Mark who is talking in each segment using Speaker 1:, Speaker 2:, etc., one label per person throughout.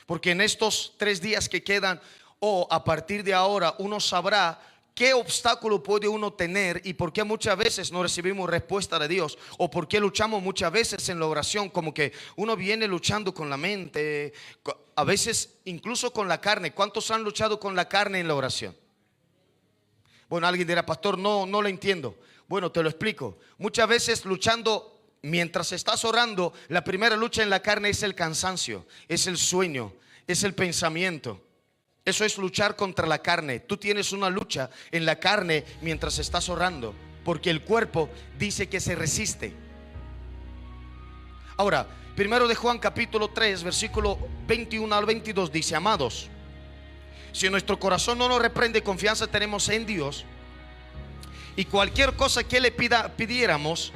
Speaker 1: Porque en estos 3 días que quedan, o a partir de ahora, uno sabrá qué obstáculo puede uno tener y por qué muchas veces no recibimos respuesta de Dios, o por qué luchamos muchas veces en la oración, como que uno viene luchando con la mente, a veces incluso con la carne. ¿Cuántos han luchado con la carne en la oración? Bueno, alguien dirá, pastor, no lo entiendo. Bueno, te lo explico. Muchas veces luchando, mientras estás orando, la primera lucha en la carne es el cansancio, es el sueño, es el pensamiento. Eso es luchar contra la carne. Tú tienes una lucha en la carne mientras estás orando, porque el cuerpo dice que se resiste. Ahora, primero de Juan capítulo 3, versículo 21 al 22 dice: amados, si nuestro corazón no nos reprende, confianza tenemos en Dios, y cualquier cosa que le pidiéramos,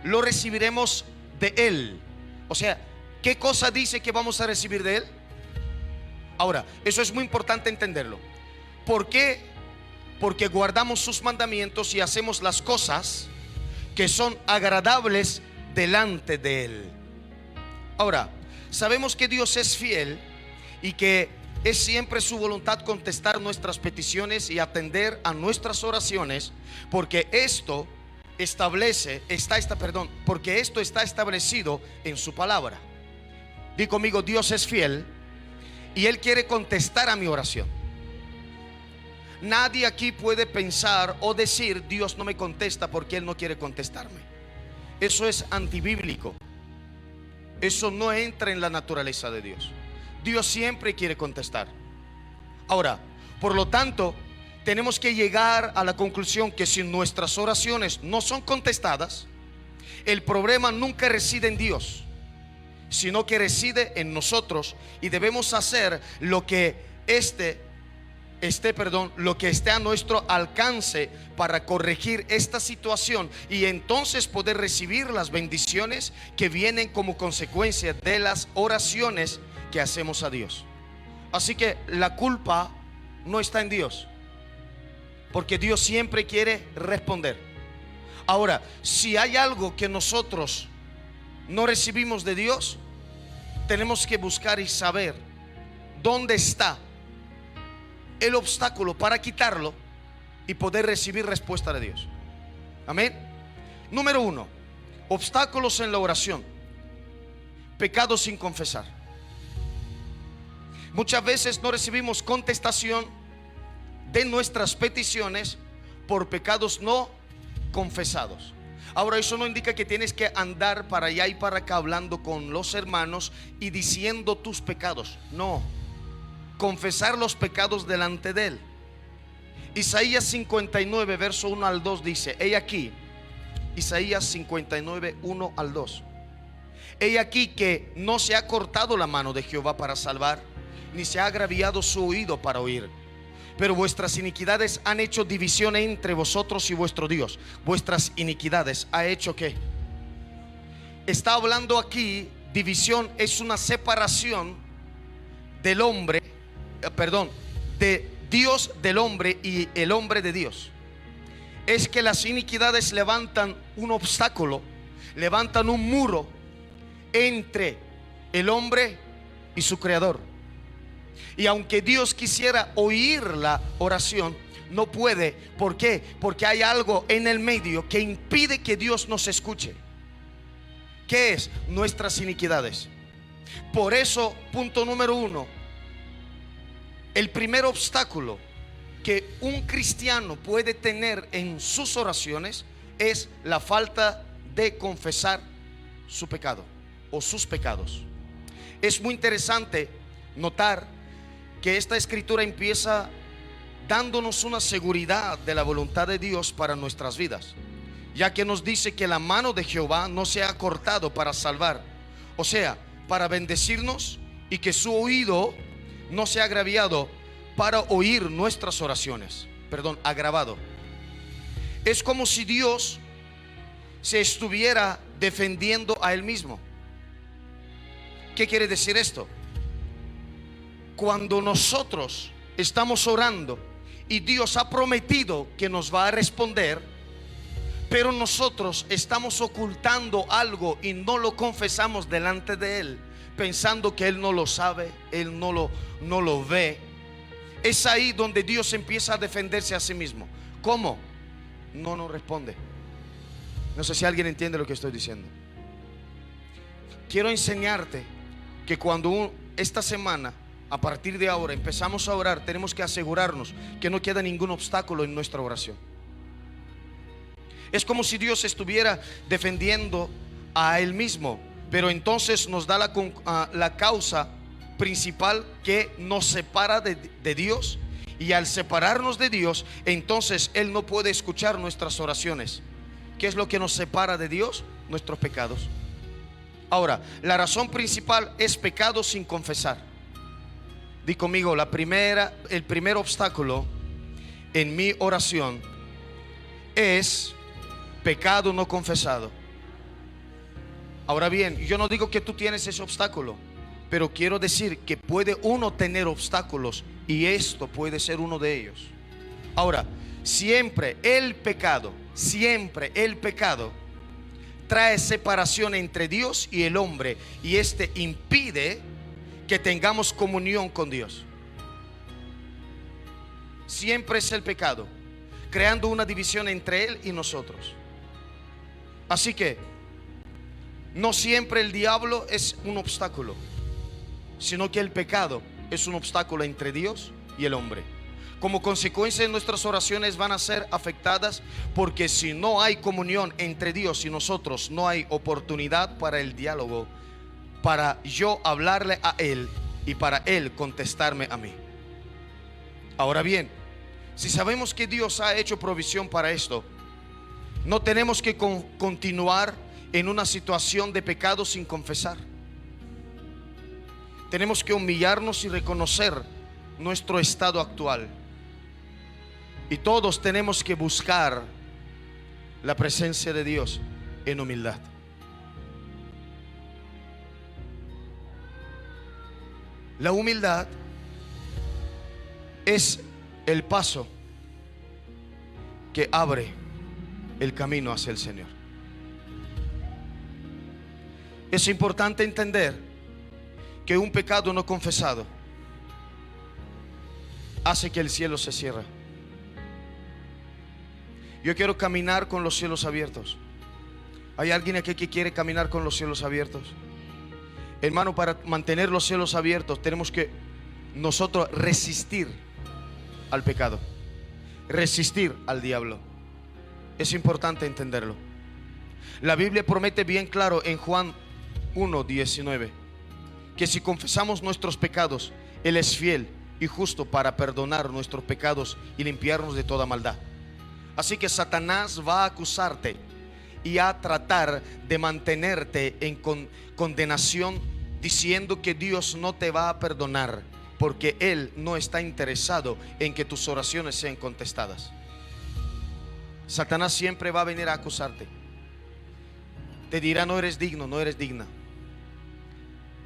Speaker 1: lo recibiremos de Él. O sea, ¿qué cosa dice que vamos a recibir de Él? Ahora, eso es muy importante entenderlo. ¿Por qué? Porque guardamos sus mandamientos y hacemos las cosas que son agradables delante de Él. Ahora, sabemos que Dios es fiel y que es siempre su voluntad contestar nuestras peticiones y atender a nuestras oraciones, porque esto porque esto está establecido en su palabra. Di conmigo: Dios es fiel y Él quiere contestar a mi oración. Nadie aquí puede pensar o decir: Dios no me contesta porque Él no quiere contestarme. Eso es antibíblico. Eso no entra en la naturaleza de Dios. Dios siempre quiere contestar. Ahora, por lo tanto, tenemos que llegar a la conclusión que si nuestras oraciones no son contestadas, el problema nunca reside en Dios, sino que reside en nosotros, y debemos hacer lo que esté a nuestro alcance para corregir esta situación, y entonces poder recibir las bendiciones que vienen como consecuencia de las oraciones que hacemos a Dios. Así que la culpa no está en Dios, porque Dios siempre quiere responder. Ahora, si hay algo que nosotros no recibimos de Dios, tenemos que buscar y saber dónde está el obstáculo para quitarlo y poder recibir respuesta de Dios. Amén. Número 1, obstáculos en la oración: pecados sin confesar. Muchas veces no recibimos contestación de nuestras peticiones por pecados no confesados. Ahora, eso no indica que tienes que andar para allá y para acá hablando con los hermanos y diciendo tus pecados. No, confesar los pecados delante de Él. Isaías 59, verso 1 al 2 dice: he aquí, Isaías 59, 1 al 2: he aquí que no se ha cortado la mano de Jehová para salvar, ni se ha agraviado su oído para oír. Pero vuestras iniquidades han hecho división entre vosotros y vuestro Dios. Vuestras iniquidades ha hecho ¿qué? Está hablando aquí, división es una separación del hombre, de Dios del hombre y el hombre de Dios. Es que las iniquidades levantan un obstáculo, levantan un muro entre el hombre y su creador. Y aunque Dios quisiera oír la oración, no puede. ¿Por qué? Porque hay algo en el medio que impide que Dios nos escuche. ¿Qué es? Nuestras iniquidades. Por eso, punto número 1, el primer obstáculo que un cristiano puede tener en sus oraciones es la falta de confesar su pecado o sus pecados. Es muy interesante notar que esta escritura empieza dándonos una seguridad de la voluntad de Dios para nuestras vidas, ya que nos dice que la mano de Jehová no se ha cortado para salvar, o sea, para bendecirnos, y que su oído no se ha agraviado para oír nuestras oraciones. Agravado. Es como si Dios se estuviera defendiendo a Él mismo. ¿Qué quiere decir esto? Cuando nosotros estamos orando y Dios ha prometido que nos va a responder, pero nosotros estamos ocultando algo y no lo confesamos delante de Él, pensando que Él no lo sabe, Él no lo ve. Es ahí donde Dios empieza a defenderse a sí mismo. ¿Cómo? No nos responde. No sé si alguien entiende lo que estoy diciendo. Quiero enseñarte que cuando esta semana, a partir de ahora, empezamos a orar, tenemos que asegurarnos que no queda ningún obstáculo en nuestra oración. Es como si Dios estuviera defendiendo a Él mismo, pero entonces nos da la causa principal que nos separa de Dios. Y al separarnos de Dios, entonces Él no puede escuchar nuestras oraciones. ¿Qué es lo que nos separa de Dios? Nuestros pecados. Ahora, la razón principal es pecado sin confesar. Di conmigo, el primer obstáculo en mi oración es pecado no confesado. Ahora bien, yo no digo que tú tienes ese obstáculo, pero quiero decir que puede uno tener obstáculos y esto puede ser uno de ellos. Ahora, siempre el pecado trae separación entre Dios y el hombre, y este impide que tengamos comunión con Dios. Siempre es el pecado, creando una división entre Él y nosotros. Así que no siempre el diablo es un obstáculo, sino que el pecado es un obstáculo entre Dios y el hombre. Como consecuencia, nuestras oraciones van a ser afectadas, porque si no hay comunión entre Dios y nosotros, no hay oportunidad para el diálogo, para yo hablarle a Él y para Él contestarme a mí. Ahora bien, si sabemos que Dios ha hecho provisión para esto, no tenemos que continuar en una situación de pecado sin confesar. Tenemos que humillarnos y reconocer nuestro estado actual. Y todos tenemos que buscar la presencia de Dios en humildad. La humildad es el paso que abre el camino hacia el Señor. Es importante entender que un pecado no confesado hace que el cielo se cierre. Yo quiero caminar con los cielos abiertos. ¿Hay alguien aquí que quiere caminar con los cielos abiertos? Hermano, para mantener los cielos abiertos tenemos que nosotros resistir al pecado, resistir al diablo. Es importante entenderlo. La Biblia promete bien claro en Juan 1:19 que si confesamos nuestros pecados, Él es fiel y justo para perdonar nuestros pecados y limpiarnos de toda maldad. Así que Satanás va a acusarte y a tratar de mantenerte en condenación, diciendo que Dios no te va a perdonar, porque Él no está interesado en que tus oraciones sean contestadas. Satanás siempre va a venir a acusarte. Te dirá: no eres digno, no eres digna.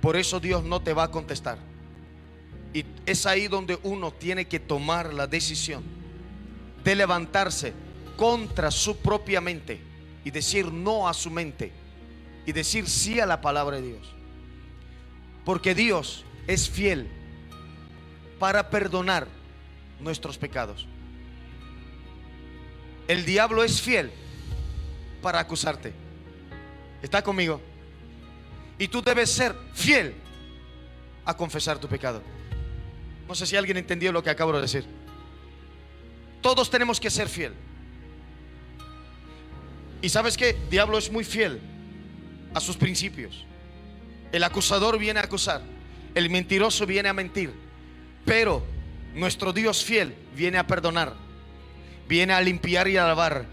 Speaker 1: Por eso Dios no te va a contestar. Y es ahí donde uno tiene que tomar la decisión de levantarse contra su propia mente y decir no a su mente y decir sí a la palabra de Dios. Porque Dios es fiel para perdonar nuestros pecados. El diablo es fiel para acusarte. ¿Está conmigo? Y tú debes ser fiel a confesar tu pecado. No sé si alguien entendió lo que acabo de decir. Todos tenemos que ser fiel. Y ¿sabes qué? El diablo es muy fiel a sus principios. El acusador viene a acusar, el mentiroso viene a mentir, pero nuestro Dios fiel viene a perdonar, viene a limpiar y a lavar.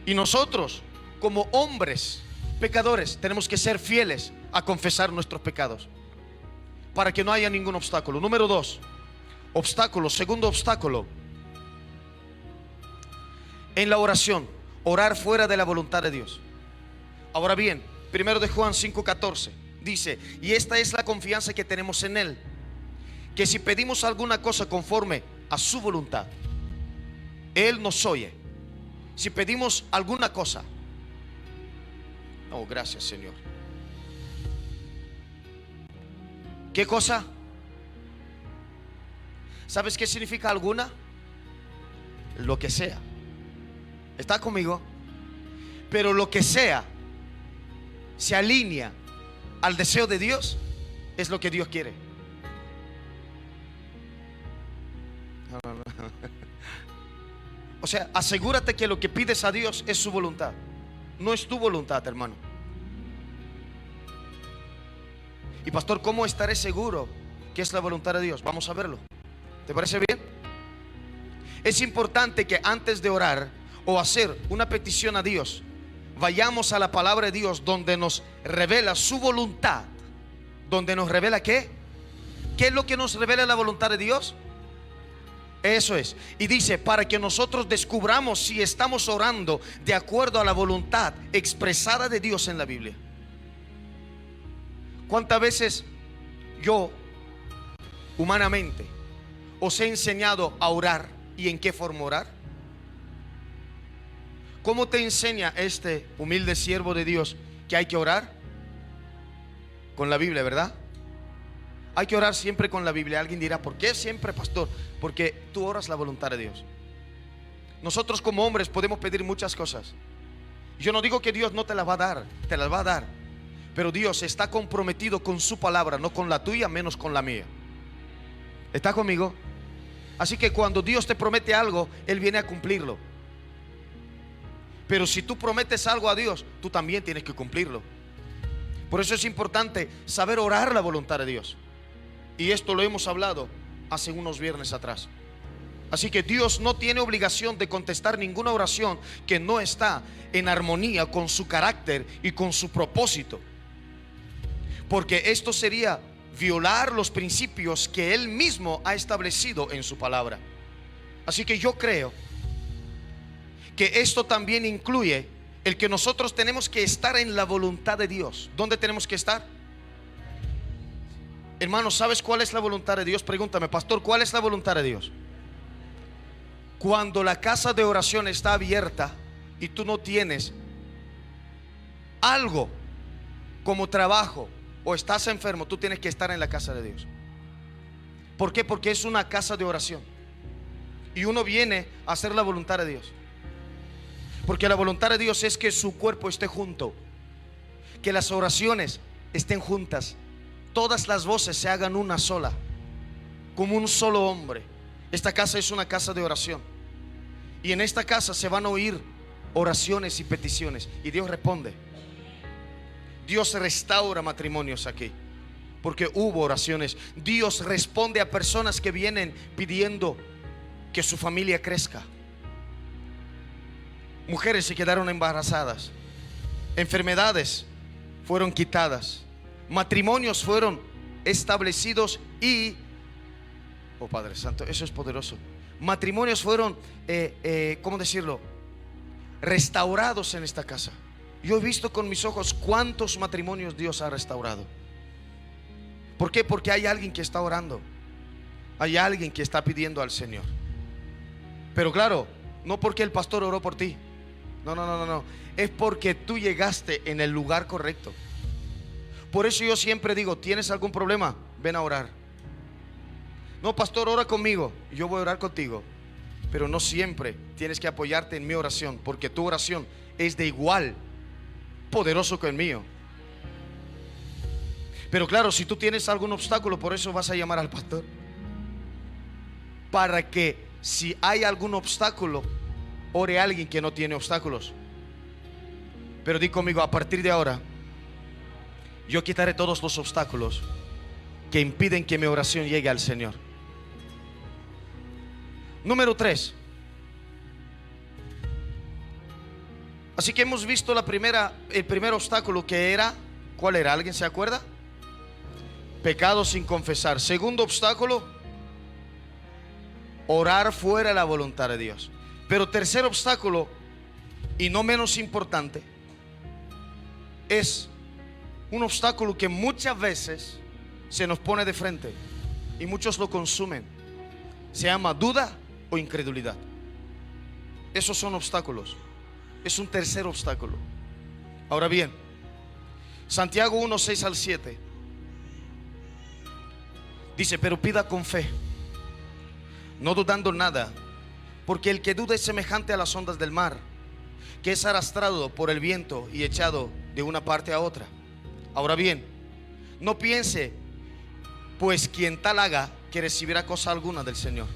Speaker 1: Y nosotros, como hombres pecadores, tenemos que ser fieles a confesar nuestros pecados para que no haya ningún obstáculo. Número 2, segundo obstáculo en la oración: orar fuera de la voluntad de Dios. Ahora bien, 1 de Juan 5:14 dice: y esta es la confianza que tenemos en Él, que si pedimos alguna cosa conforme a su voluntad, Él nos oye. Si pedimos alguna cosa. Oh, gracias, Señor. ¿Qué cosa? ¿Sabes qué significa alguna? Lo que sea. ¿Está conmigo? Pero lo que sea se alinea al deseo de Dios, es lo que Dios quiere. No. O sea, asegúrate que lo que pides a Dios es su voluntad, no es tu voluntad, hermano. Y pastor, ¿cómo estaré seguro que es la voluntad de Dios? Vamos a verlo. ¿Te parece bien? Es importante que antes de orar o hacer una petición a Dios, vayamos a la palabra de Dios, donde nos revela su voluntad. Donde nos revela ¿qué? ¿Qué es lo que nos revela la voluntad de Dios? Eso es. Y dice, para que nosotros descubramos si estamos orando de acuerdo a la voluntad expresada de Dios en la Biblia. ¿Cuántas veces yo, humanamente, os he enseñado a orar y en qué forma orar? ¿Cómo te enseña este humilde siervo de Dios que hay que orar? Con la Biblia, ¿verdad? Hay que orar siempre con la Biblia. Alguien dirá, ¿por qué siempre, pastor? Porque tú oras la voluntad de Dios. Nosotros como hombres podemos pedir muchas cosas. Yo no digo que Dios no te las va a dar, te las va a dar. Pero Dios está comprometido con su palabra, no con la tuya, menos con la mía. ¿Está conmigo? Así que cuando Dios te promete algo, Él viene a cumplirlo. Pero si tú prometes algo a Dios, tú también tienes que cumplirlo. Por eso es importante saber orar la voluntad de Dios. Y esto lo hemos hablado hace unos viernes atrás. Así que Dios no tiene obligación de contestar ninguna oración que no está en armonía con su carácter y con su propósito. Porque esto sería violar los principios que Él mismo ha establecido en su palabra. Así que yo creo que esto también incluye el que nosotros tenemos que estar en la voluntad de Dios. ¿Dónde tenemos que estar? Hermano, ¿sabes cuál es la voluntad de Dios? Pregúntame, pastor, ¿cuál es la voluntad de Dios? Cuando la casa de oración está abierta y tú no tienes algo como trabajo o estás enfermo, tú tienes que estar en la casa de Dios. ¿Por qué? Porque es una casa de oración y uno viene a hacer la voluntad de Dios. Porque la voluntad de Dios es que su cuerpo esté junto, que las oraciones estén juntas, todas las voces se hagan una sola, como un solo hombre. Esta casa es una casa de oración, y en esta casa se van a oír oraciones y peticiones, y Dios responde. Dios restaura matrimonios aquí, porque hubo oraciones. Dios responde a personas que vienen pidiendo que su familia crezca. Mujeres se quedaron embarazadas, enfermedades fueron quitadas, matrimonios fueron establecidos y, oh Padre Santo, eso es poderoso. Matrimonios fueron, ¿cómo decirlo? Restaurados en esta casa. Yo he visto con mis ojos cuántos matrimonios Dios ha restaurado. ¿Por qué? Porque hay alguien que está orando, hay alguien que está pidiendo al Señor. Pero claro, no porque el pastor oró por ti. No. Es porque tú llegaste en el lugar correcto. Por eso yo siempre digo, ¿tienes algún problema? Ven a orar. No, pastor, ora conmigo. Yo voy a orar contigo. Pero no siempre tienes que apoyarte en mi oración, porque tu oración es de igual poderoso que el mío. Pero claro, si tú tienes algún obstáculo, por eso vas a llamar al pastor, para que si hay algún obstáculo, ore a alguien que no tiene obstáculos. Pero di conmigo, a partir de ahora yo quitaré todos los obstáculos que impiden que mi oración llegue al Señor. Número 3. Así que hemos visto el primer obstáculo, que era, ¿cuál era? ¿Alguien se acuerda? Pecado sin confesar. Segundo obstáculo, orar fuera de la voluntad de Dios. Pero tercer obstáculo, y no menos importante, es un obstáculo que muchas veces se nos pone de frente y muchos lo consumen. Se llama duda o incredulidad. Esos son obstáculos. Es un tercer obstáculo. Ahora bien, Santiago 1, 6 al 7 Dice, pero pida con fe, no dudando nada, porque el que duda es semejante a las ondas del mar, que es arrastrado por el viento y echado de una parte a otra. Ahora bien, no piense pues quien tal haga que recibirá cosa alguna del Señor.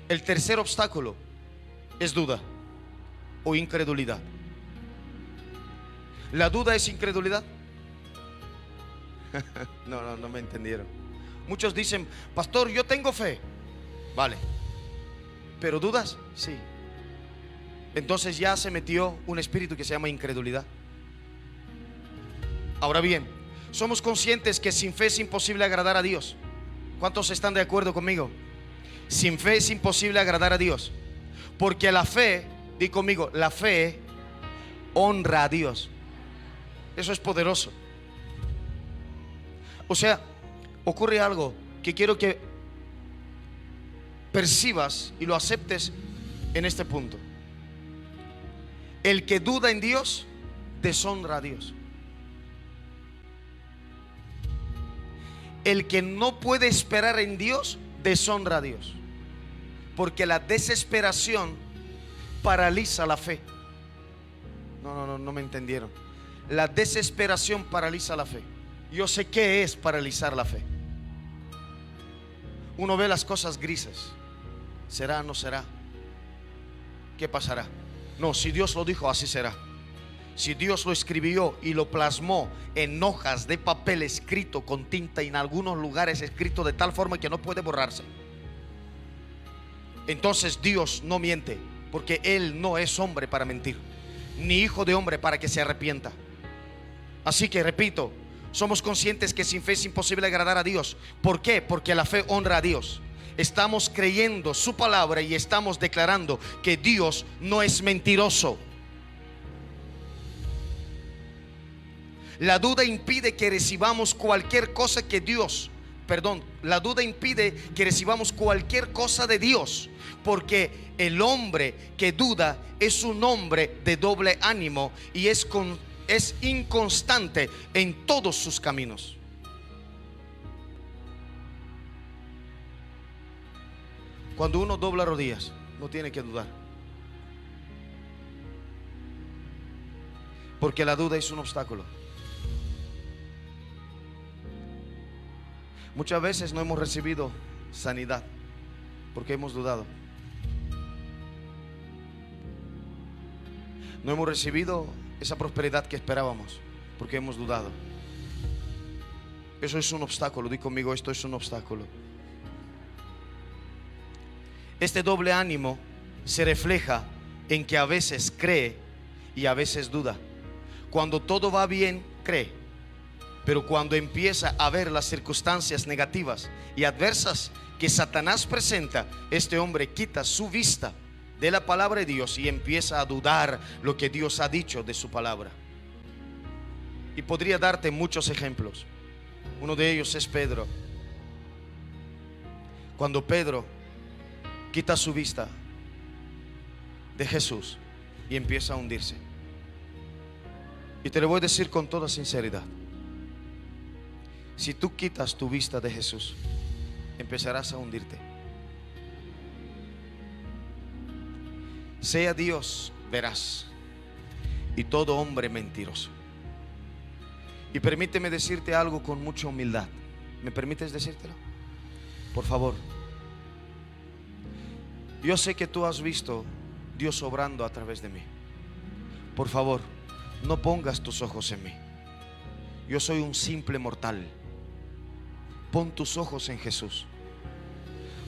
Speaker 1: El tercer obstáculo es duda o incredulidad. ¿La duda es incredulidad? No me entendieron. Muchos dicen, pastor, yo tengo fe. Vale, ¿pero dudas? Sí. Entonces ya se metió un espíritu que se llama incredulidad. Ahora bien, somos conscientes que sin fe es imposible agradar a Dios. ¿Cuántos están de acuerdo conmigo? Sin fe es imposible agradar a Dios, porque la fe, di conmigo, la fe honra a Dios. Eso es poderoso. O sea, ocurre algo que quiero que percibas y lo aceptes en este punto. El que duda en Dios deshonra a Dios. El que no puede esperar en Dios deshonra a Dios, porque la desesperación paraliza la fe. No me entendieron. La desesperación paraliza la fe. Yo sé qué es paralizar la fe. Uno ve las cosas grises. ¿Será, no será? ¿Qué pasará? No, si Dios lo dijo, así será. Si Dios lo escribió y lo plasmó en hojas de papel escrito con tinta, y en algunos lugares escrito de tal forma que no puede borrarse, entonces Dios no miente, porque Él no es hombre para mentir, ni hijo de hombre para que se arrepienta. Así que repito, somos conscientes que sin fe es imposible agradar a Dios. ¿Por qué? Porque la fe honra a Dios. Estamos creyendo su palabra y estamos declarando que Dios no es mentiroso. La duda impide que recibamos cualquier cosa que Dios, la duda impide que recibamos cualquier cosa de Dios, porque el hombre que duda es un hombre de doble ánimo y es inconstante en todos sus caminos. Cuando uno dobla rodillas, no tiene que dudar, porque la duda es un obstáculo. Muchas veces no hemos recibido sanidad porque hemos dudado. No hemos recibido esa prosperidad que esperábamos porque hemos dudado. Eso es un obstáculo. Di conmigo, esto es un obstáculo. Este doble ánimo se refleja en que a veces cree y a veces duda. Cuando todo va bien, cree. Pero cuando empieza a ver las circunstancias negativas y adversas que Satanás presenta, este hombre quita su vista de la palabra de Dios y empieza a dudar lo que Dios ha dicho de su palabra. Y podría darte muchos ejemplos. Uno de ellos es Pedro. Cuando Pedro quita su vista de Jesús y empieza a hundirse. Y te lo voy a decir con toda sinceridad. Si tú quitas tu vista de Jesús, empezarás a hundirte. Sea Dios veraz y todo hombre mentiroso. Y permíteme decirte algo con mucha humildad. ¿Me permites decírtelo? Por favor. Yo sé que tú has visto Dios obrando a través de mí. Por favor, no pongas tus ojos en mí. Yo soy un simple mortal. Pon tus ojos en Jesús.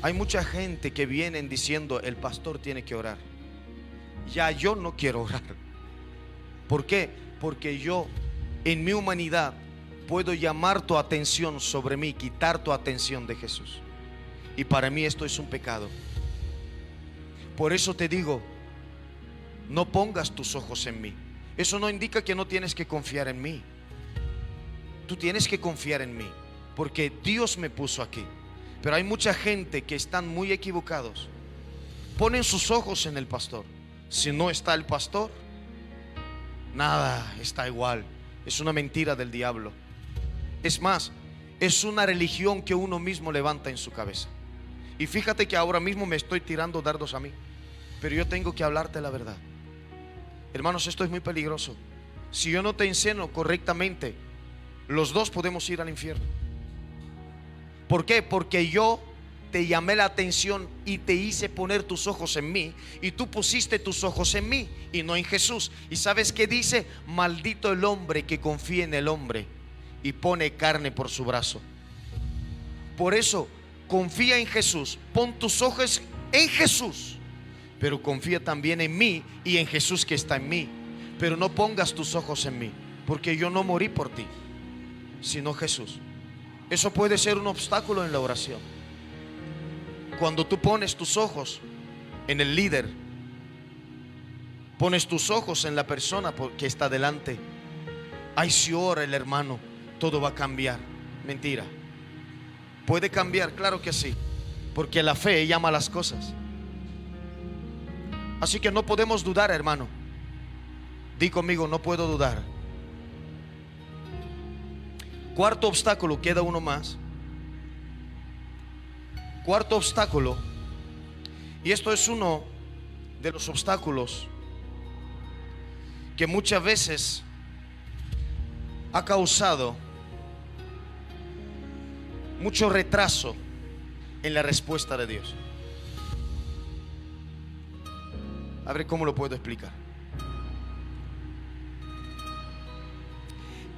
Speaker 1: Hay mucha gente que vienen diciendo: el pastor tiene que orar. Ya yo no quiero orar. ¿Por qué? Porque yo en mi humanidad puedo llamar tu atención sobre mí, quitar tu atención de Jesús. Y para mí esto es un pecado. Por eso te digo, no pongas tus ojos en mí. Eso no indica que no tienes que confiar en mí. Tú tienes que confiar en mí, porque Dios me puso aquí. Pero hay mucha gente que están muy equivocados. Ponen sus ojos en el pastor. Si no está el pastor, nada, está igual. Es una mentira del diablo. Es más, es una religión que uno mismo levanta en su cabeza. Y fíjate que ahora mismo me estoy tirando dardos a mí, pero yo tengo que hablarte la verdad. Hermanos, esto es muy peligroso. Si yo no te enseño correctamente, los dos podemos ir al infierno. ¿Por qué? Porque yo te llamé la atención y te hice poner tus ojos en mí, y tú pusiste tus ojos en mí y no en Jesús. ¿Y sabes qué dice? Maldito el hombre que confía en el hombre y pone carne por su brazo. Por eso, confía en Jesús, pon tus ojos en Jesús, pero confía también en mí y en Jesús que está en mí. Pero no pongas tus ojos en mí, porque yo no morí por ti, sino Jesús. Eso puede ser un obstáculo en la oración. Cuando tú pones tus ojos en el líder, pones tus ojos en la persona que está delante, ay, si ora el hermano, todo va a cambiar. Mentira. ¿Puede cambiar? Claro que sí, porque la fe llama las cosas. Así que no podemos dudar, hermano. Di conmigo, no puedo dudar. Cuarto obstáculo, queda uno más. Cuarto obstáculo, y esto es uno de los obstáculos que muchas veces ha causado mucho retraso en la respuesta de Dios. A ver cómo lo puedo explicar.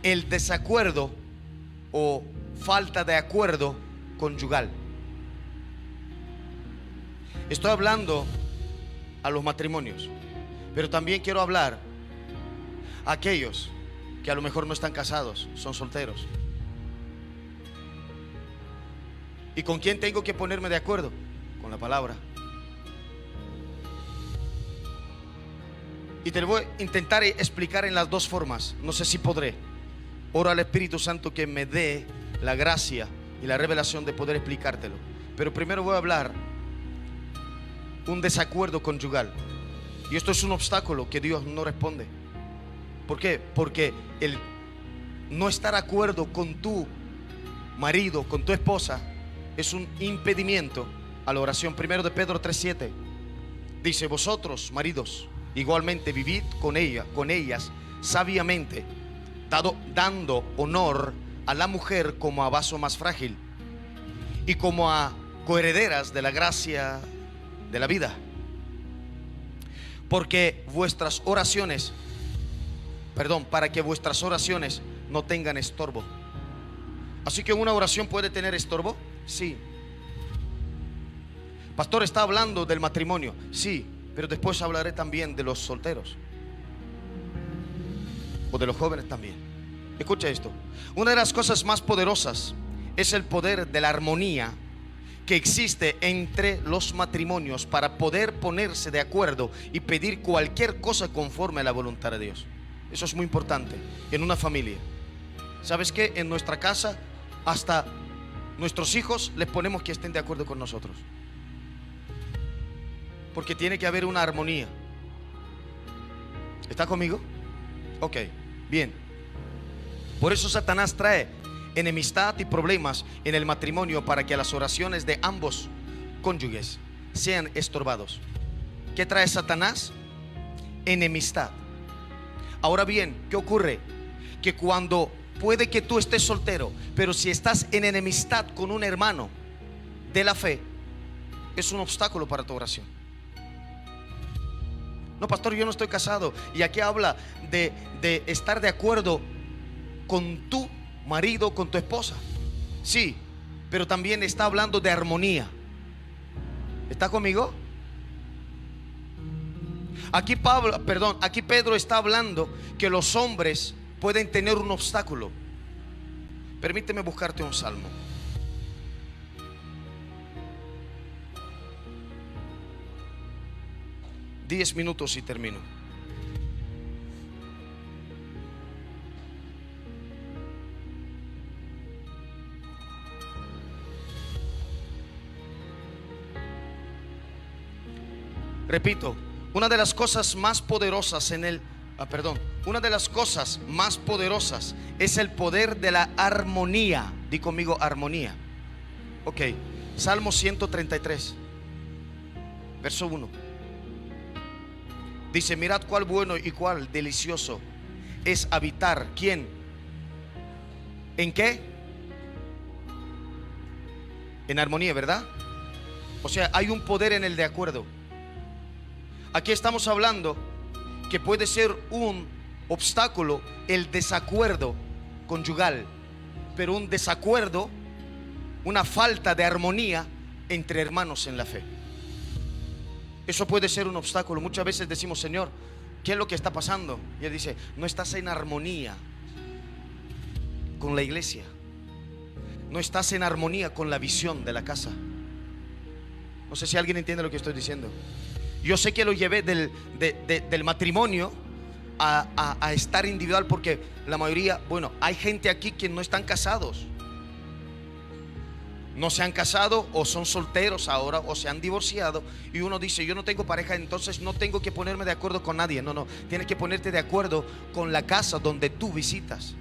Speaker 1: El desacuerdo o falta de acuerdo conyugal. Estoy hablando a los matrimonios, pero también quiero hablar a aquellos que a lo mejor no están casados, son solteros. ¿Y con quién tengo que ponerme de acuerdo? Con la palabra. Y te lo voy a intentar explicar en las dos formas. No sé si podré. Oro al Espíritu Santo que me dé la gracia y la revelación de poder explicártelo. Pero primero voy a hablar un desacuerdo conyugal. Y esto es un obstáculo que Dios no responde. ¿Por qué? Porque el no estar de acuerdo con tu marido, con tu esposa, es un impedimento a la oración. Primero de Pedro 3:7 dice: vosotros, maridos, igualmente vivid con ellas sabiamente, dando honor a la mujer como a vaso más frágil y como a coherederas de la gracia de la vida, porque vuestras oraciones, para que vuestras oraciones no tengan estorbo. Así que una oración puede tener estorbo, sí. Pastor, está hablando del matrimonio, sí, pero después hablaré también de los solteros o de los jóvenes también. Escucha esto. Una de las cosas más poderosas es el poder de la armonía que existe entre los matrimonios para poder ponerse de acuerdo y pedir cualquier cosa conforme a la voluntad de Dios. Eso es muy importante en una familia. ¿Sabes qué? En nuestra casa, hasta nuestros hijos les ponemos que estén de acuerdo con nosotros, porque tiene que haber una armonía. ¿Está conmigo? Ok, bien. Por eso Satanás trae enemistad y problemas en el matrimonio, para que las oraciones de ambos cónyuges sean estorbados. ¿Qué trae Satanás? Enemistad. Ahora bien, ¿qué ocurre? Que cuando puede que tú estés soltero, pero si estás en enemistad con un hermano de la fe, es un obstáculo para tu oración. No, pastor, yo no estoy casado. Y aquí habla de estar de acuerdo con tu marido, con tu esposa. Sí, pero también está hablando de armonía. ¿Está conmigo? Aquí Pedro está hablando que los hombres pueden tener un obstáculo. Permíteme buscarte un salmo. Diez minutos y termino. Repito, una de las cosas más poderosas una de las cosas más poderosas es el poder de la armonía Di conmigo armonía. Ok, Salmo 133, verso 1. Dice: mirad cuál bueno y cuál delicioso es habitar. ¿Quién? ¿En qué? En armonía, ¿verdad? O sea, hay un poder en el de acuerdo. Aquí estamos hablando que puede ser un obstáculo el desacuerdo conyugal, pero un desacuerdo, una falta de armonía entre hermanos en la fe. Eso puede ser un obstáculo. Muchas veces decimos: Señor, ¿qué es lo que está pasando? Y Él dice: no estás en armonía con la iglesia, no estás en armonía con la visión de la casa. No sé si alguien entiende lo que estoy diciendo. Yo sé que lo llevé del matrimonio a estar individual, porque la mayoría, bueno, hay gente aquí que no están casados, no se han casado, o son solteros ahora, o se han divorciado, y uno dice: yo no tengo pareja, entonces no tengo que ponerme de acuerdo con nadie. No, no, tienes que ponerte de acuerdo con la casa donde tú visitas,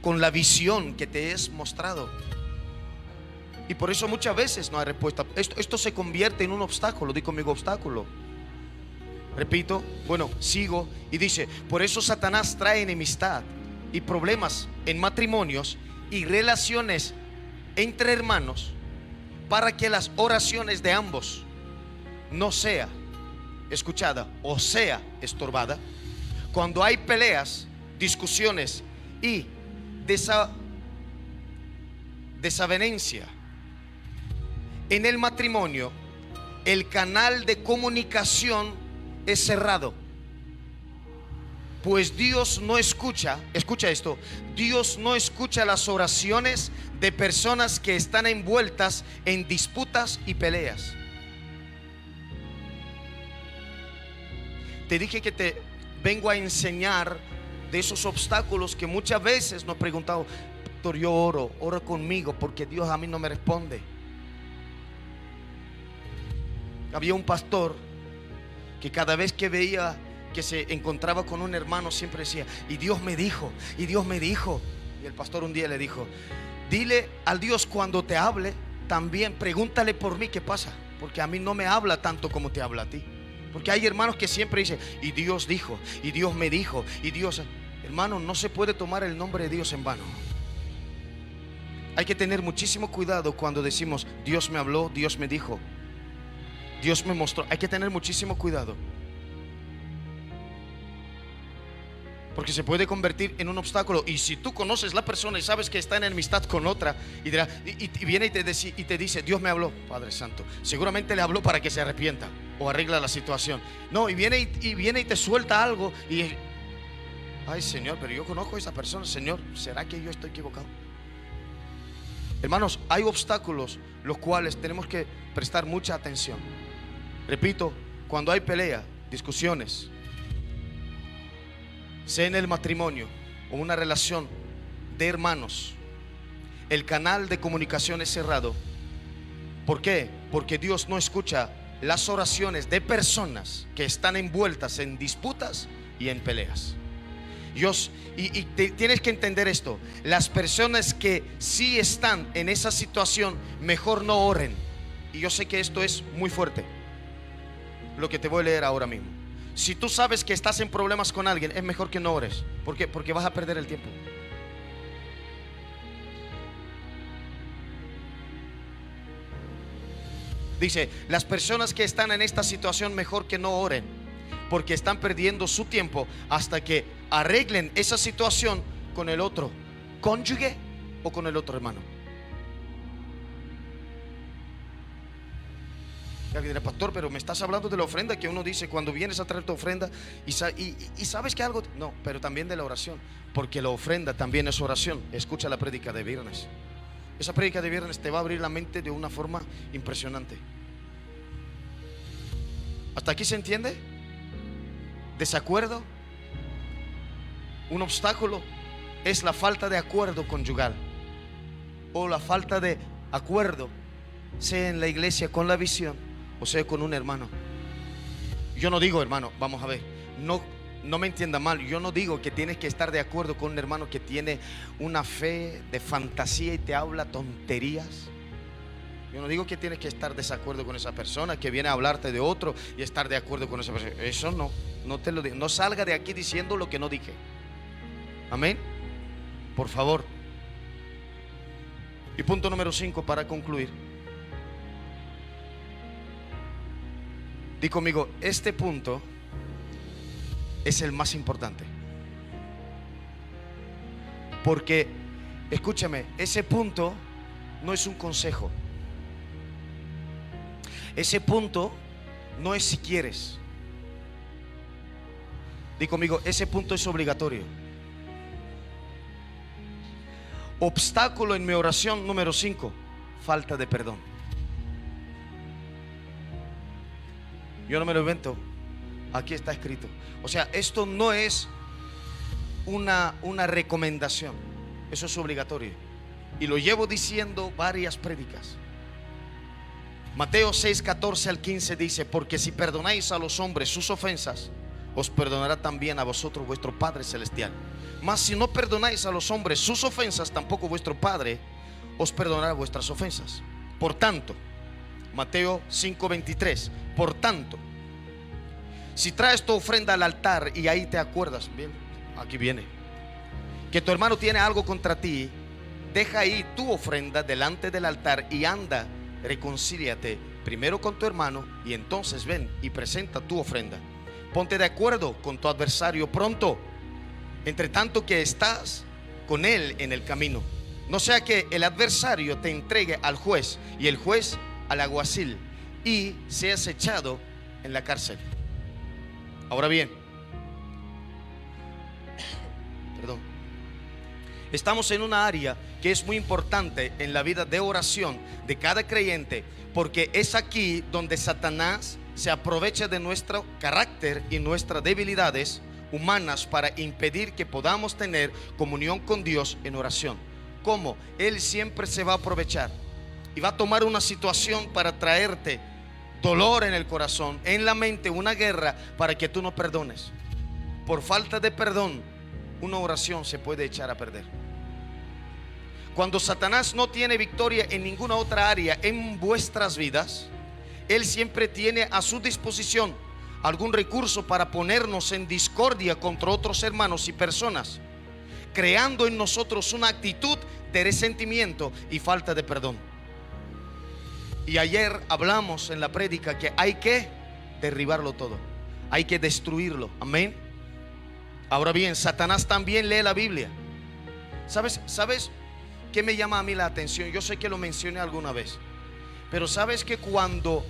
Speaker 1: con la visión que te es mostrado. Y por eso muchas veces no hay respuesta. Esto se convierte en un obstáculo. Di conmigo: obstáculo. Repito, bueno, sigo. Y dice: por eso Satanás trae enemistad y problemas en matrimonios y relaciones entre hermanos, para que las oraciones de ambos no sea escuchada o sea estorbada. Cuando hay peleas, discusiones y desavenencia en el matrimonio, el canal de comunicación es cerrado, pues Dios no escucha, escucha esto, Dios no escucha las oraciones de personas que están envueltas en disputas y peleas. Te dije que te vengo a enseñar de esos obstáculos que muchas veces nos preguntamos: pastor, yo ora conmigo porque Dios a mí no me responde. Había un pastor que cada vez que veía que se encontraba con un hermano, siempre decía: y Dios me dijo, y Dios me dijo. Y el pastor un día le dijo: dile al Dios cuando te hable, también pregúntale por mí qué pasa, porque a mí no me habla tanto como te habla a ti. Porque hay hermanos que siempre dicen: y Dios dijo, y Dios me dijo, y Dios. Hermano, no se puede tomar el nombre de Dios en vano. Hay que tener muchísimo cuidado cuando decimos: Dios me habló, Dios me dijo, Dios me mostró. Hay que tener muchísimo cuidado, porque se puede convertir en un obstáculo. Y si tú conoces la persona y sabes que está en enemistad con otra, y viene y te dice: Dios me habló, Padre Santo, seguramente le habló para que se arrepienta o arregla la situación. No, y viene y te suelta algo, y ay, Señor, pero yo conozco a esa persona. Señor, ¿será que yo estoy equivocado? Hermanos, hay obstáculos los cuales tenemos que prestar mucha atención. Repito, cuando hay pelea, discusiones, sea en el matrimonio o una relación de hermanos, el canal de comunicación es cerrado. ¿Por qué? Porque Dios no escucha las oraciones de personas que están envueltas en disputas y en peleas. Dios, tienes que entender esto: las personas que sí están en esa situación, mejor no oren. Y yo sé que esto es muy fuerte, lo que te voy a leer ahora mismo. Si tú sabes que estás en problemas con alguien, es mejor que no ores. ¿Por qué? Porque vas a perder el tiempo. Dice: las personas que están en esta situación, mejor que no oren, porque están perdiendo su tiempo hasta que arreglen esa situación con el otro cónyuge o con el otro hermano. Y alguien dirá: pastor, pero me estás hablando de la ofrenda, que uno dice cuando vienes a traer tu ofrenda y sabes que algo. No, pero también de la oración, porque la ofrenda también es oración. Escucha la prédica de viernes. Esa prédica de viernes te va a abrir la mente de una forma impresionante. ¿Hasta aquí se entiende? Desacuerdo, un obstáculo es la falta de acuerdo conyugal, o la falta de acuerdo, sea en la iglesia con la visión, o sea con un hermano. Yo no digo, hermano, vamos a ver, no me entienda mal, yo no digo que tienes que estar de acuerdo con un hermano que tiene una fe de fantasía y te habla tonterías. Yo no digo que tienes que estar desacuerdo con esa persona que viene a hablarte de otro y estar de acuerdo con esa persona. Eso no, no te lo digo. No salga de aquí diciendo lo que no dije. Amén. Por favor. Y punto número 5 para concluir. Di conmigo, este punto es el más importante. Porque, escúchame, ese punto no es un consejo. Ese punto no es si quieres. Di conmigo, ese punto es obligatorio. Obstáculo en mi oración número 5, falta de perdón. Yo no me lo invento, aquí está escrito. O sea, esto no es una recomendación, eso es obligatorio. Y lo llevo diciendo varias prédicas. Mateo 6, 14 al 15 dice: porque si perdonáis a los hombres sus ofensas, os perdonará también a vosotros vuestro Padre Celestial. Mas si no perdonáis a los hombres sus ofensas, tampoco vuestro Padre os perdonará vuestras ofensas. Por tanto, Mateo 5, 23, por tanto, si traes tu ofrenda al altar y ahí te acuerdas, bien, aquí viene, que tu hermano tiene algo contra ti, deja ahí tu ofrenda delante del altar y anda, reconcíliate primero con tu hermano y entonces ven y presenta tu ofrenda. Ponte de acuerdo con tu adversario pronto, entre tanto que estás con él en el camino. No sea que el adversario te entregue al juez y el juez al alguacil y seas echado en la cárcel. Ahora bien, perdón, estamos en una área que es muy importante en la vida de oración de cada creyente, porque es aquí donde Satanás se aprovecha de nuestro carácter y nuestras debilidades humanas para impedir que podamos tener comunión con Dios en oración. ¿Cómo? Él siempre se va a aprovechar y va a tomar una situación para traerte dolor en el corazón, en la mente, una guerra para que tú no perdones. Por falta de perdón, una oración se puede echar a perder. Cuando Satanás no tiene victoria en ninguna otra área en vuestras vidas, él siempre tiene a su disposición algún recurso para ponernos en discordia contra otros hermanos y personas, creando en nosotros una actitud de resentimiento y falta de perdón. Y ayer hablamos en la prédica que hay que derribarlo todo, hay que destruirlo. Amén. Ahora bien, Satanás también lee la Biblia. ¿Sabes qué me llama a mí la atención? Yo sé que lo mencioné alguna vez, pero sabes que cuando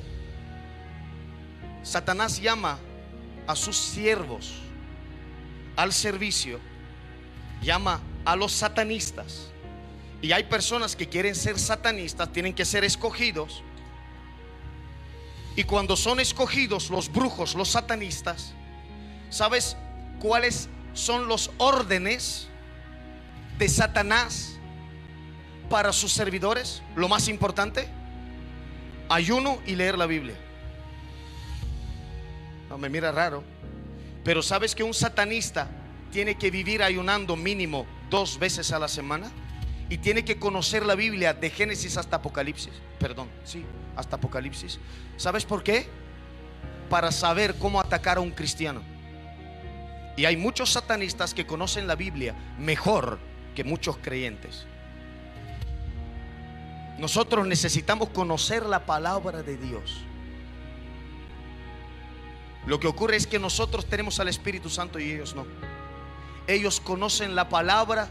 Speaker 1: Satanás llama a sus siervos al servicio, llama a los satanistas. Y hay personas que quieren ser satanistas, tienen que ser escogidos. Y cuando son escogidos los brujos, los satanistas, ¿sabes cuáles son los órdenes de Satanás para sus servidores? Lo más importante: ayuno y leer la Biblia. No me mira raro, pero ¿sabes que un satanista tiene que vivir ayunando mínimo 2 veces a la semana? Y tiene que conocer la Biblia de Génesis hasta Apocalipsis. Perdón, sí, hasta Apocalipsis. ¿Sabes por qué? Para saber cómo atacar a un cristiano. Y hay muchos satanistas que conocen la Biblia mejor que muchos creyentes. Nosotros necesitamos conocer la palabra de Dios. Lo que ocurre es que nosotros tenemos al Espíritu Santo y ellos no. Ellos conocen la palabra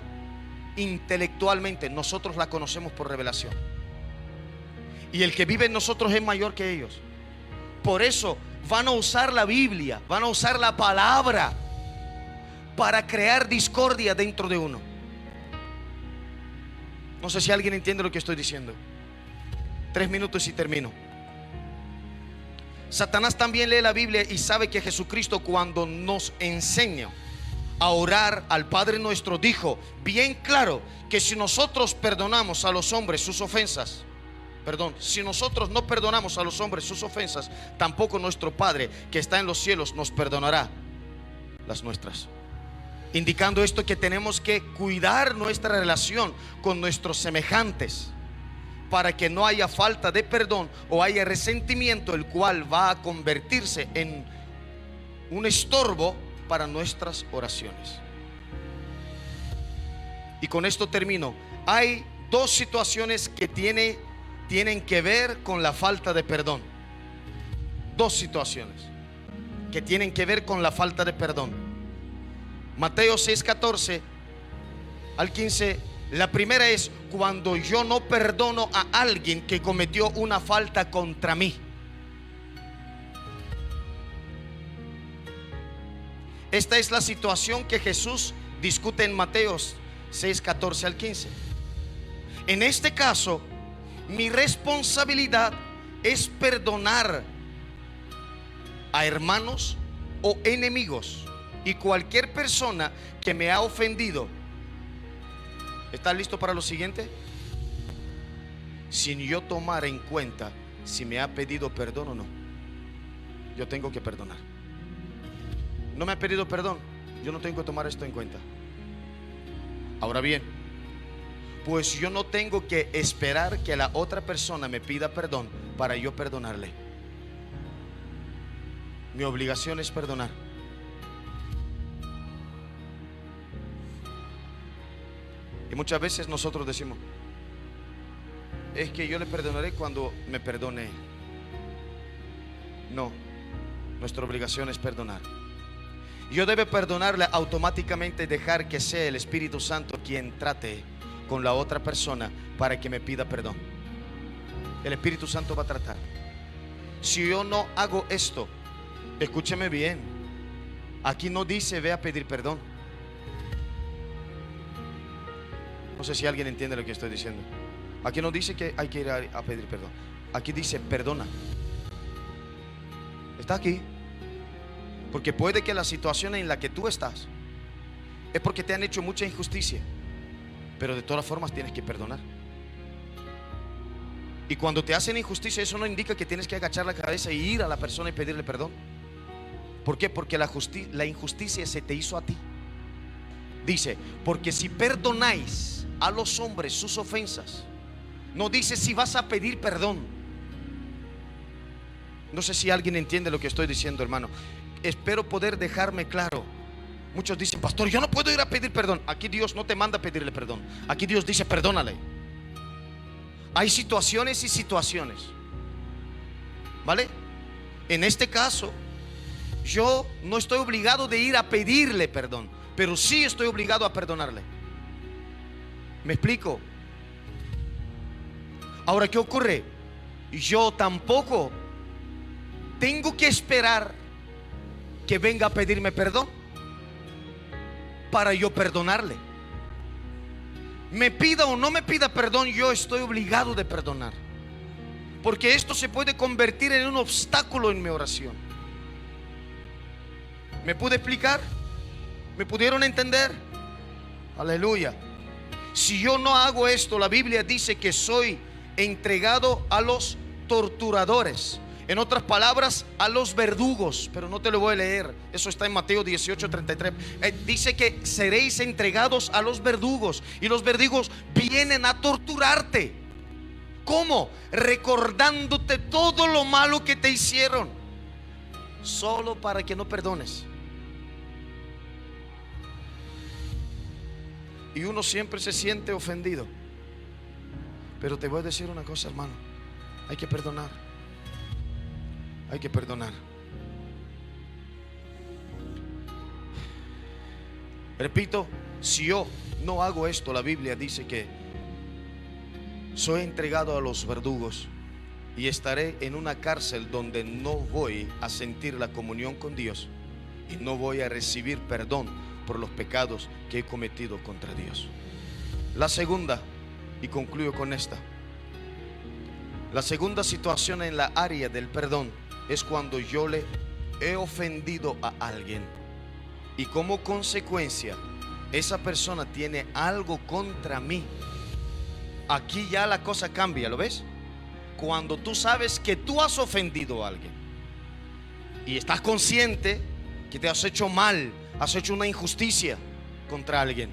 Speaker 1: intelectualmente, nosotros la conocemos por revelación. Y el que vive en nosotros es mayor que ellos. Por eso van a usar la Biblia, van a usar la palabra para crear discordia dentro de uno. No sé si alguien entiende lo que estoy diciendo. 3 minutos y termino. Satanás también lee la Biblia y sabe que Jesucristo, cuando nos enseña a orar al Padre nuestro, dijo bien claro que si nosotros perdonamos a los hombres sus ofensas, si nosotros no perdonamos a los hombres sus ofensas, tampoco nuestro Padre que está en los cielos nos perdonará. las nuestras. Indicando esto que tenemos que cuidar nuestra relación con nuestros semejantes, para que no haya falta de perdón o haya resentimiento, el cual va a convertirse en un estorbo para nuestras oraciones. Y con esto termino. Hay dos situaciones que tienen que ver con la falta de perdón. Dos situaciones que tienen que ver con la falta de perdón. Mateo 6:14 al 15. La primera es cuando yo no perdono a alguien que cometió una falta contra mí. Esta es la situación que Jesús discute en Mateo 6:14 al 15. En este caso, mi responsabilidad es perdonar a hermanos o enemigos y cualquier persona que me ha ofendido. ¿Estás listo para lo siguiente? Sin yo tomar en cuenta si me ha pedido perdón o no. Yo tengo que perdonar. No me ha pedido perdón, yo no tengo que tomar esto en cuenta. Ahora bien, pues yo no tengo que esperar que la otra persona me pida perdón para yo perdonarle. Mi obligación es perdonar. Y muchas veces nosotros decimos: es que yo le perdonaré cuando me perdone. No, nuestra obligación es perdonar. Yo debo perdonarle automáticamente, dejar que sea el Espíritu Santo quien trate con la otra persona para que me pida perdón. El Espíritu Santo va a tratar. Si yo no hago esto, escúcheme bien, aquí no dice ve a pedir perdón. No sé si alguien entiende lo que estoy diciendo. Aquí no dice que hay que ir a pedir perdón. Aquí dice perdona. Está aquí. Porque puede que la situación en la que tú estás es porque te han hecho mucha injusticia, pero de todas formas tienes que perdonar. Y cuando te hacen injusticia, eso no indica que tienes que agachar la cabeza y ir a la persona y pedirle perdón. ¿Por qué? Porque la injusticia se te hizo a ti. Dice, porque si perdonáis a los hombres sus ofensas, no dice si vas a pedir perdón. No sé si alguien entiende lo que estoy diciendo, hermano. Espero poder dejarme claro. Muchos dicen: pastor, yo no puedo ir a pedir perdón. Aquí Dios no te manda a pedirle perdón. Aquí Dios dice: perdónale. Hay situaciones y situaciones, ¿vale? En este caso, yo no estoy obligado de ir a pedirle perdón, pero sí estoy obligado a perdonarle. ¿Me explico? Ahora, ¿qué ocurre? Yo tampoco tengo que esperar que venga a pedirme perdón para yo perdonarle. Me pida o no me pida perdón, yo estoy obligado de perdonar, porque esto se puede convertir en un obstáculo en mi oración. ¿Me pude explicar? ¿Me pudieron entender? Aleluya. Si yo no hago esto, la Biblia dice que soy entregado a los torturadores. En otras palabras, a los verdugos. Pero no te lo voy a leer. Eso está en Mateo 18:33. Dice que seréis entregados a los verdugos. Y los verdugos vienen a torturarte. ¿Cómo? Recordándote todo lo malo que te hicieron, solo para que no perdones. Y uno siempre se siente ofendido. Pero te voy a decir una cosa, hermano: hay que perdonar. Hay que perdonar. Repito, si yo no hago esto, la Biblia dice que soy entregado a los verdugos y estaré en una cárcel donde no voy a sentir la comunión con Dios y no voy a recibir perdón por los pecados que he cometido contra Dios. La segunda, y concluyo con esta, la segunda situación en la área del perdón es cuando yo le he ofendido a alguien y como consecuencia esa persona tiene algo contra mí. Aquí ya la cosa cambia, ¿lo ves? Cuando tú sabes que tú has ofendido a alguien y estás consciente que te has hecho mal has hecho una injusticia contra alguien.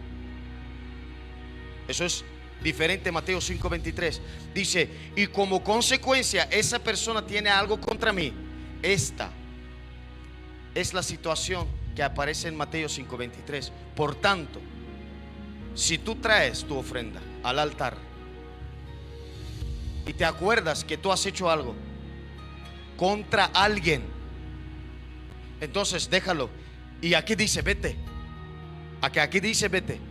Speaker 1: Eso es diferente. Mateo 5:23 dice: y como consecuencia esa persona tiene algo contra mí. Esta es la situación que aparece en Mateo 5:23. Por tanto, si tú traes tu ofrenda al altar y te acuerdas que tú has hecho algo contra alguien, entonces déjalo. Y aquí dice vete. Aquí dice vete.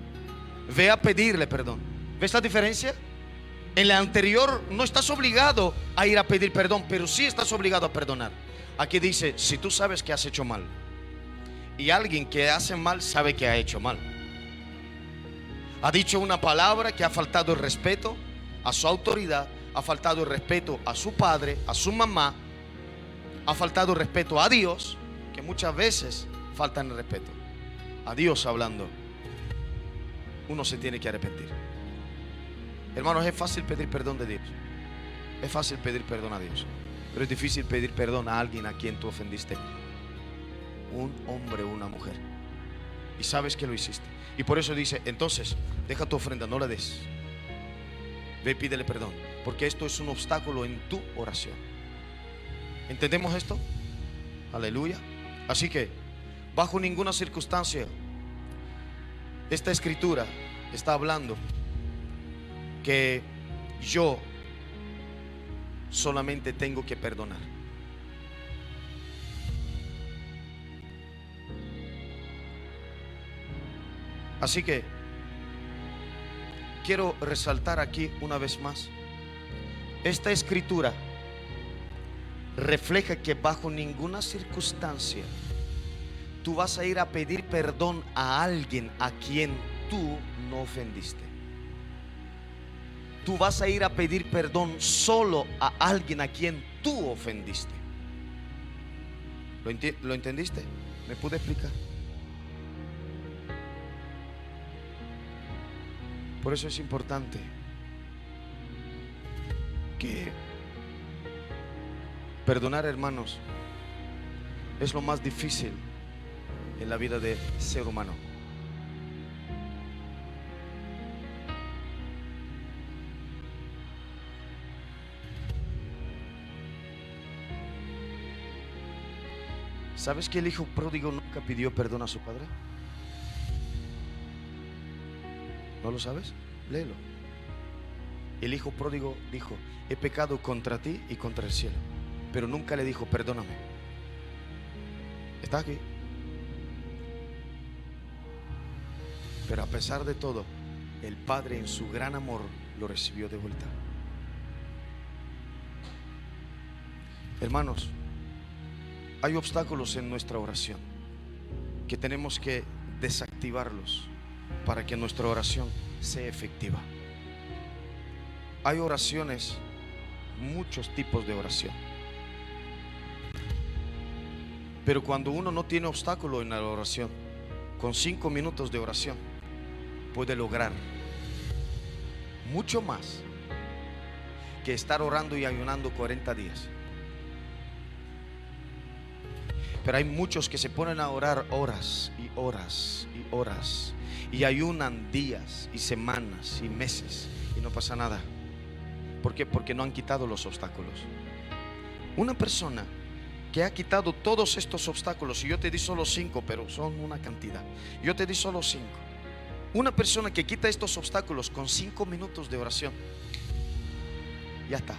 Speaker 1: Ve a pedirle perdón. ¿Ves la diferencia? En la anterior no estás obligado a ir a pedir perdón, pero sí estás obligado a perdonar. Aquí dice: si tú sabes que has hecho mal, y alguien que hace mal sabe que ha hecho mal, ha dicho una palabra que ha faltado el respeto a su autoridad, ha faltado el respeto a su padre, a su mamá, ha faltado el respeto a Dios, que muchas veces faltan el respeto a Dios hablando, uno se tiene que arrepentir. Hermanos, es fácil pedir perdón de Dios, es fácil pedir perdón a Dios, pero es difícil pedir perdón a alguien a quien tú ofendiste, un hombre o una mujer, y sabes que lo hiciste. Y por eso dice: entonces deja tu ofrenda, no la des, ve y pídele perdón, porque esto es un obstáculo en tu oración. ¿Entendemos esto? Aleluya. Así que bajo ninguna circunstancia esta escritura está hablando que yo solamente tengo que perdonar. Así que quiero resaltar aquí una vez más: esta escritura refleja que bajo ninguna circunstancia tú vas a ir a pedir perdón a alguien a quien tú no ofendiste. Tú vas a ir a pedir perdón solo a alguien a quien tú ofendiste. ¿Lo entendiste? ¿Me pude explicar? Por eso es importante que perdonar, hermanos, es lo más difícil en la vida del ser humano. ¿Sabes que el hijo pródigo nunca pidió perdón a su padre? ¿No lo sabes? Léelo. El hijo pródigo dijo: he pecado contra ti y contra el cielo, pero nunca le dijo: perdóname. Está aquí. Pero a pesar de todo, el padre en su gran amor lo recibió de vuelta. Hermanos, hay obstáculos en nuestra oración que tenemos que desactivarlos para que nuestra oración sea efectiva. Hay oraciones, muchos tipos de oración, pero cuando uno no tiene obstáculo en la oración, con 5 minutos de oración puede lograr mucho más que estar orando y ayunando 40 días. Pero hay muchos que se ponen a orar horas y horas y horas, y ayunan días y semanas y meses y no pasa nada. ¿Por qué? Porque no han quitado los obstáculos. Una persona que ha quitado todos estos obstáculos, y yo te di solo 5, pero son una cantidad, yo te di solo 5. Una persona que quita estos obstáculos con 5 minutos de oración, ya está.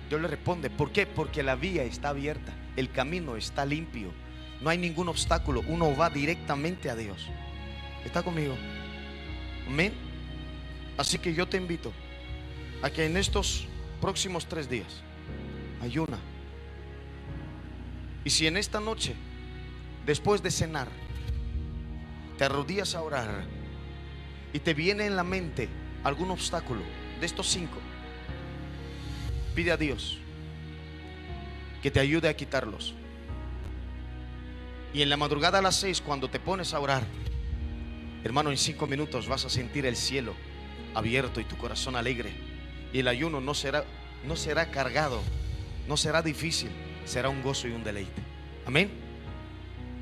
Speaker 1: Dios le responde. ¿Por qué? Porque la vía está abierta, el camino está limpio, no hay ningún obstáculo, uno va directamente a Dios. ¿Está conmigo? Amén. Así que yo te invito a que en estos próximos 3 días ayuna. Y si en esta noche, después de cenar, te arrodillas a orar y te viene en la mente algún obstáculo de estos 5, pide a Dios que te ayude a quitarlos. Y en la madrugada a las 6, cuando te pones a orar, hermano, en 5 minutos vas a sentir el cielo abierto y tu corazón alegre. Y el ayuno no será cargado, no será difícil, será un gozo y un deleite. Amén.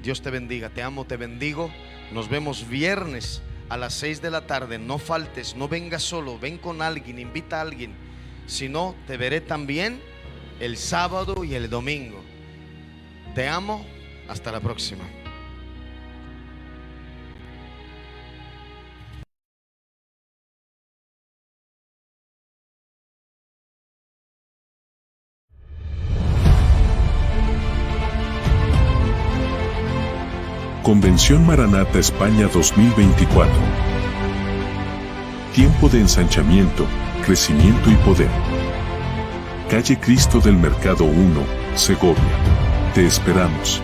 Speaker 1: Dios te bendiga, te amo, te bendigo. Nos vemos viernes a las 6 de la tarde. No faltes, no vengas solo, ven con alguien, invita a alguien. Si no, te veré también el sábado y el domingo. Te amo, hasta la próxima.
Speaker 2: Convención Maranata España 2024. Tiempo de ensanchamiento, crecimiento y poder. Calle Cristo del Mercado 1, Segovia. Te esperamos.